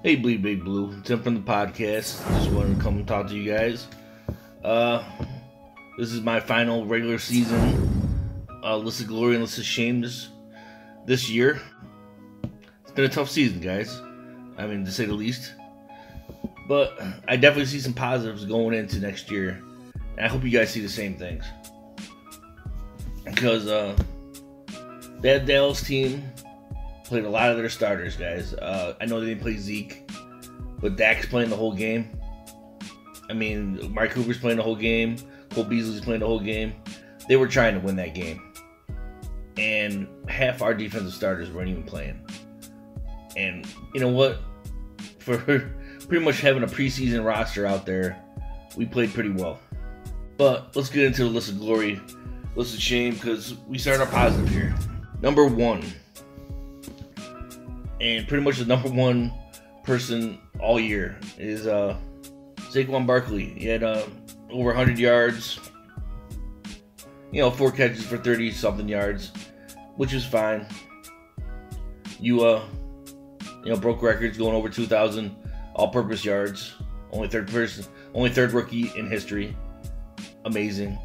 Hey, Bleedbigblue, Tim from the podcast. Just wanted to come and talk to you guys. This is my final regular season list of glory and list of shames this year. It's been a tough season, guys. I mean, to say the least. But I definitely see some positives going into next year. And I hope you guys see the same things. Because that Dallas team played a lot of their starters, guys. I know they didn't play Zeke, but Dak's playing the whole game. I mean, Mark Cooper's playing the whole game. Cole Beasley's playing the whole game. They were trying to win that game. And half our defensive starters weren't even playing. And you know what? For pretty much having a preseason roster out there, we played pretty well. But let's get into the list of glory, list of shame, because we started our positive here. Number 1. And pretty much the number 1 person all year is Saquon Barkley. He had over 100 yards, 4 catches for 30-something yards, which is fine. You broke records going over 2,000 all-purpose yards. Only third rookie in history. Amazing.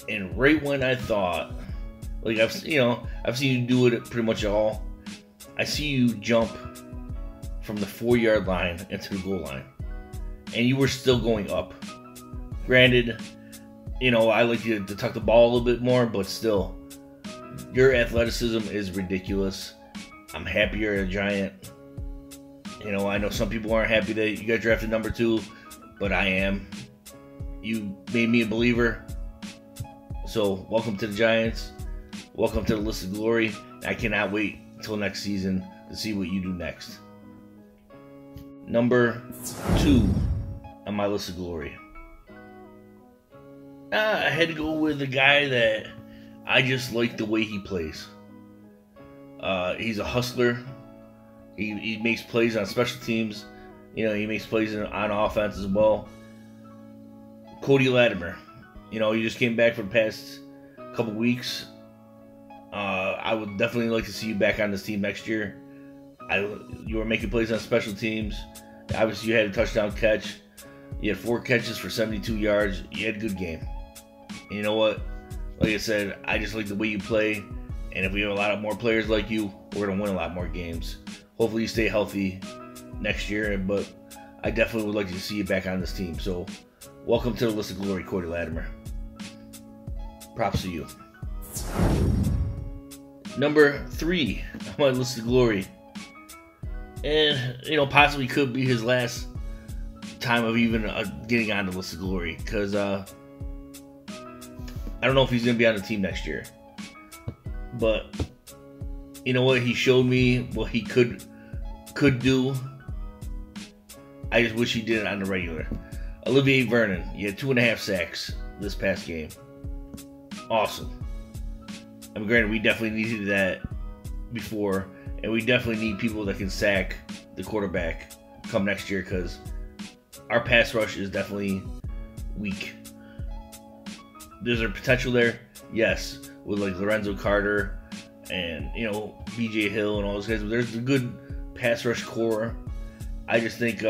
And right when I thought, like I've seen you do it pretty much all. I see you jump from the 4-yard line into the goal line, and you were still going up. Granted, I like you to tuck the ball a little bit more, but still, your athleticism is ridiculous. I'm happy you're a Giant. I know some people aren't happy that you got drafted number 2, but I am. You made me a believer. So welcome to the Giants. Welcome to the list of glory. I cannot wait until next season to see what you do next. Number 2 on my list of glory. I had to go with a guy that I just like the way he plays. He's a hustler. He makes plays on special teams. He makes plays on offense as well. Cody Latimer. He just came back for the past couple weeks. I would definitely like to see you back on this team next year. You were making plays on special teams. Obviously, you had a touchdown catch. You had 4 catches for 72 yards. You had a good game. And you know what? Like I said, I just like the way you play. And if we have a lot of more players like you, we're going to win a lot more games. Hopefully you stay healthy next year. But I definitely would like to see you back on this team. So, welcome to the list of glory, Cody Latimer. Props to you. Number 3 on my list of glory. And, possibly could be his last time of even getting on the list of glory. Because I don't know if he's going to be on the team next year. But, you know what? He showed me what he could do. I just wish he did it on the regular. Olivier Vernon. He had 2.5 sacks this past game. Awesome. I mean, granted, we definitely needed that before, and we definitely need people that can sack the quarterback come next year because our pass rush is definitely weak. There's a potential there, yes, with like Lorenzo Carter and BJ Hill and all those guys. But there's a good pass rush core. I just think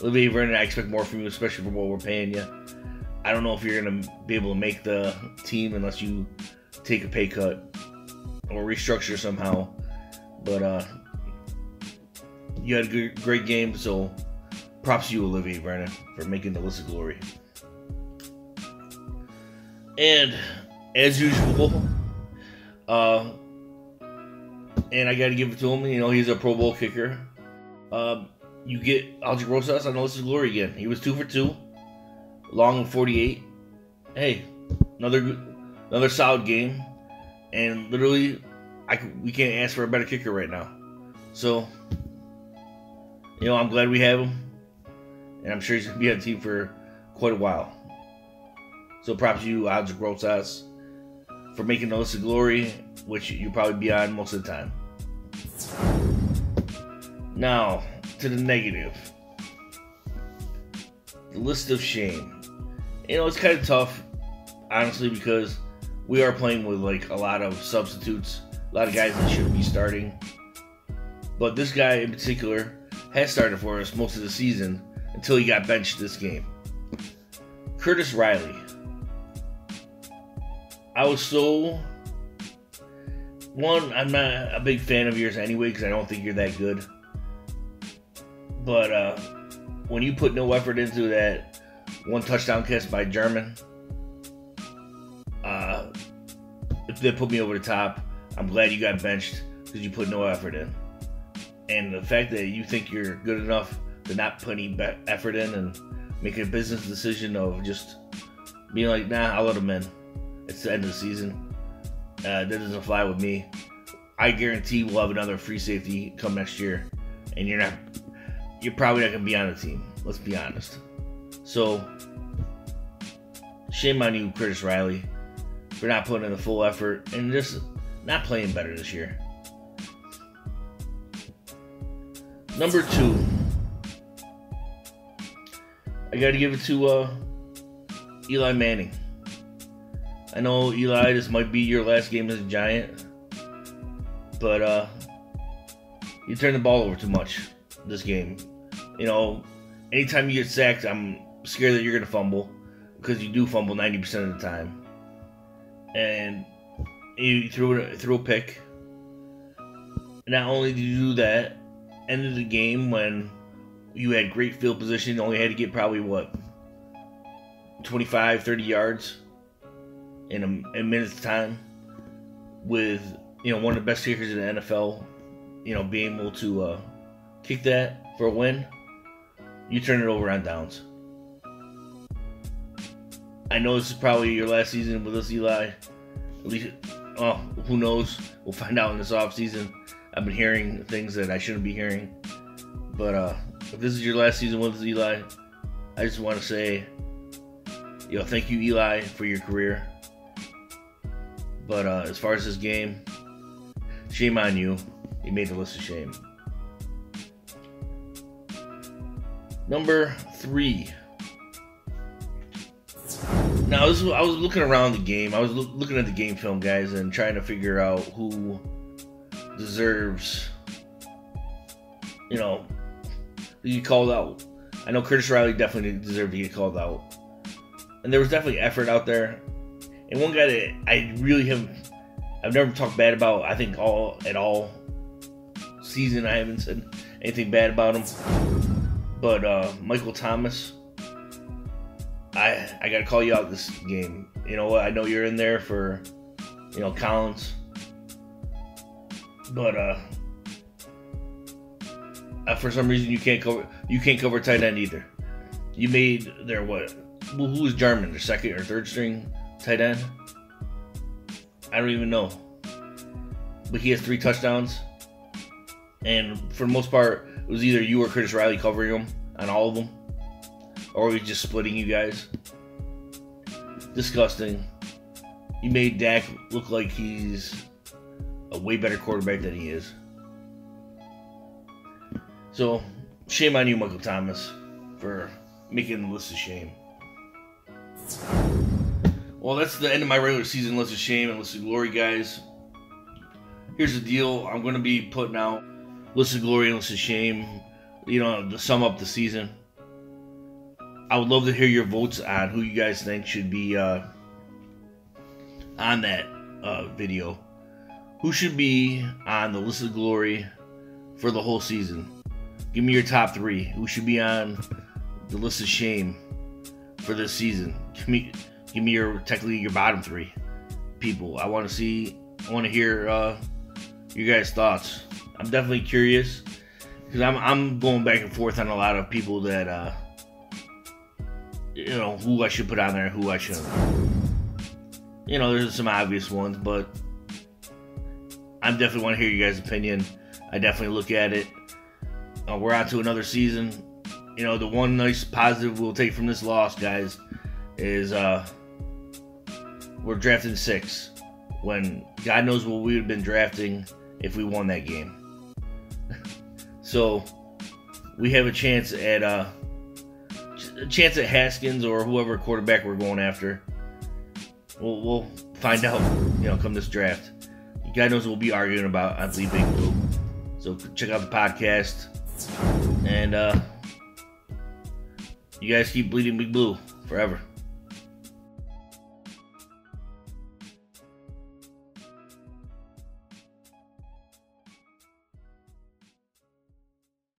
Olivier Vernon, I expect more from you, especially for what we're paying you. I don't know if you're going to be able to make the team unless you take a pay cut or restructure somehow. But you had a great game, so props to you, Olivier Vernon, for making the list of glory. And as usual, and I got to give it to him, he's a Pro Bowl kicker. You get Aldrich Rosas on the list of glory again. He was 2 for 2. Long 48. Hey, another solid game, and literally, we can't ask for a better kicker right now. So, I'm glad we have him, and I'm sure he's gonna be on the team for quite a while. So, props to you, Aldrich Rosas, for making the list of glory, which you'll probably be on most of the time. Now to the negative. The list of shame. It's kind of tough, honestly, because we are playing with like a lot of substitutes, a lot of guys that shouldn't be starting. But this guy in particular has started for us most of the season until he got benched this game. Curtis Riley. I'm not a big fan of yours anyway because I don't think you're that good. But when you put no effort into that one touchdown catch by German, that put me over the top. I'm glad you got benched because you put no effort in. And the fact that you think you're good enough to not put any effort in and make a business decision of just being like, nah, I'll let him in. It's the end of the season. That doesn't fly with me. I guarantee we'll have another free safety come next year, and you're probably not going to be on the team. Let's be honest. So, shame on you, Curtis Riley, for not putting in the full effort and just not playing better this year. Number 2, I got to give it to Eli Manning. I know, Eli, this might be your last game as a Giant, but you turn the ball over too much this game. You know, anytime you get sacked, I'm scared that you're going to fumble, because you do fumble 90% of the time. And you threw a pick. Not only did you do that, ended the game when you had great field position, only had to get probably, 25, 30 yards in a minute's time, with, one of the best kickers in the NFL, being able to kick that for a win. You turn it over on downs. I know this is probably your last season with us, Eli. At least, who knows? We'll find out in this offseason. I've been hearing things that I shouldn't be hearing. But if this is your last season with us, Eli, I just want to say, thank you, Eli, for your career. But as far as this game, shame on you. You made the list of shame. Number 3. Now, I was looking around the game. I was looking at the game film, guys, and trying to figure out who deserves, to get called out. I know Curtis Riley definitely deserved to get called out. And there was definitely effort out there. And one guy that I've never talked bad about, I think at all season, I haven't said anything bad about him. But Michael Thomas, I gotta call you out this game. You know what? I know you're in there for, Collins, but for some reason you can't cover tight end either. You made their who was German, their second or third string tight end? I don't even know. But he has 3 touchdowns, and for the most part, it was either you or Curtis Riley covering him on all of them, or he's just splitting you guys. Disgusting. You made Dak look like he's a way better quarterback than he is. So, shame on you, Michael Thomas, for making the list of shame. Well, that's the end of my regular season list of shame and list of glory, guys. Here's the deal. I'm going to be putting out list of glory and list of shame, to sum up the season. I would love to hear your votes on who you guys think should be on that video. Who should be on the list of glory for the whole season? Give me your top 3. Who should be on the list of shame for this season? Give me your bottom 3 people. I want to hear your guys' thoughts. I'm definitely curious because I'm going back and forth on a lot of people that who I should put on there and who I shouldn't. There's some obvious ones, but I definitely want to hear you guys' opinion. I definitely look at it. We're on to another season. The one nice positive we'll take from this loss, guys, is we're drafting 6 when God knows what we would have been drafting if we won that game. So we have a chance at Haskins or whoever quarterback we're going after. We'll find out, come this draft. God knows what we'll be arguing about on Bleedbigblue. So check out the podcast. And you guys keep bleeding big blue forever.